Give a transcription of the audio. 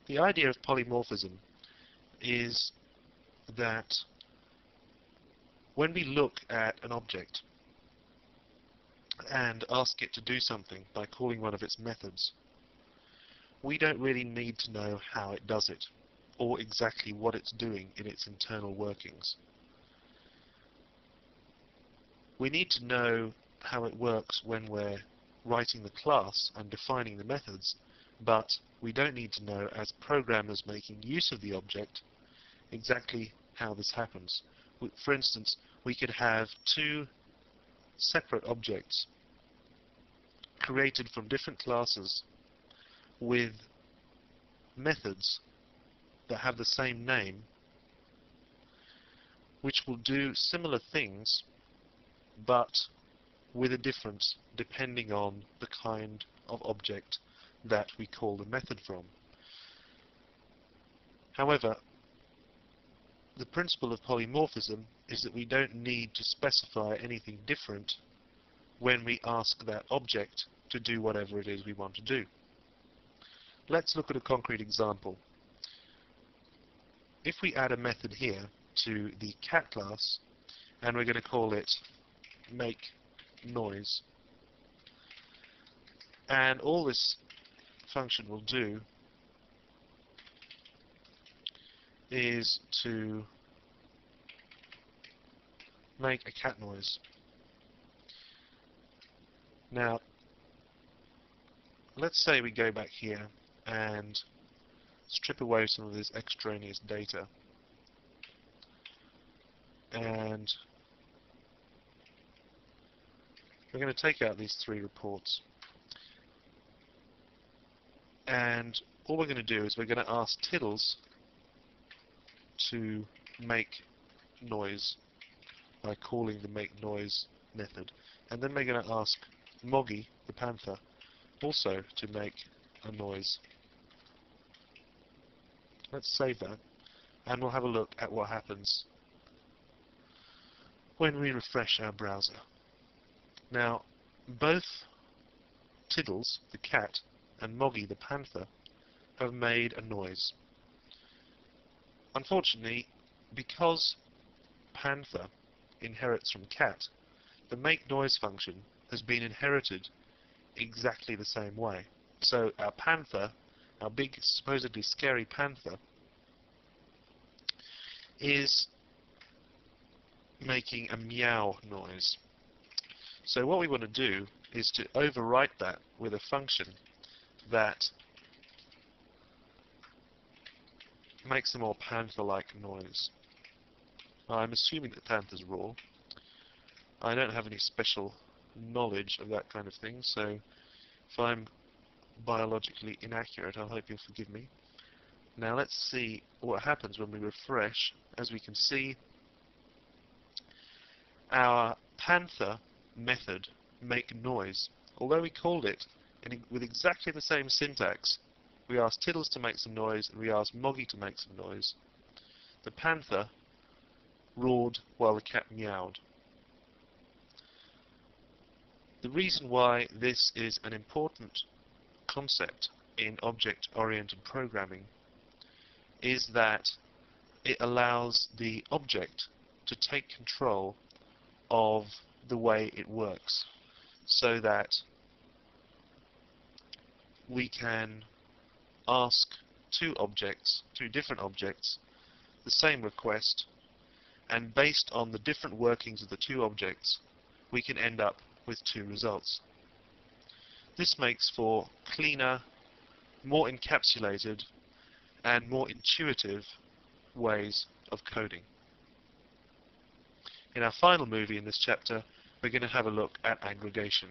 The idea of polymorphism is that when we look at an object and ask it to do something by calling one of its methods, we don't really need to know how it does it, or exactly what it's doing in its internal workings. We need to know how it works when we're writing the class and defining the methods, but we don't need to know, as programmers making use of the object, exactly how this happens. For instance, we could have two separate objects created from different classes with methods that have the same name, which will do similar things but with a difference depending on the kind of object that we call the method from. However, the principle of polymorphism is that we don't need to specify anything different when we ask that object to do whatever it is we want to do. Let's look at a concrete example. If we add a method here to the cat class, and we're going to call it make noise, and all this function will do is to make a cat noise. Now, let's say we go back here and strip away some of this extraneous data, and we're going to take out these three reports, and all we're going to do is we're going to ask Tiddles to make noise by calling the make noise method, and then we're going to ask Moggy, the panther, also to make a noise. Let's save that, and we'll have a look at what happens when we refresh our browser. Now, both Tiddles, the cat, and Moggy, the panther, have made a noise. Unfortunately, because panther inherits from cat, the make noise function has been inherited exactly the same way. So our panther, our big, supposedly scary panther, is making a meow noise. So what we want to do is to overwrite that with a function that makes a more panther-like noise. I'm assuming that panther's raw. I don't have any special knowledge of that kind of thing, so if I'm biologically inaccurate, I hope you'll forgive me. Now let's see what happens when we refresh. As we can see, our panther method, make noise, although we called it with exactly the same syntax, we asked Tiddles to make some noise and we asked Moggy to make some noise, the panther roared while the cat meowed. The reason why this is an important concept in object-oriented programming is that it allows the object to take control of the way it works, so that we can ask two different objects, the same request, and based on the different workings of the two objects, we can end up with two results. This makes for cleaner, more encapsulated, and more intuitive ways of coding. In our final movie in this chapter, we're going to have a look at aggregation.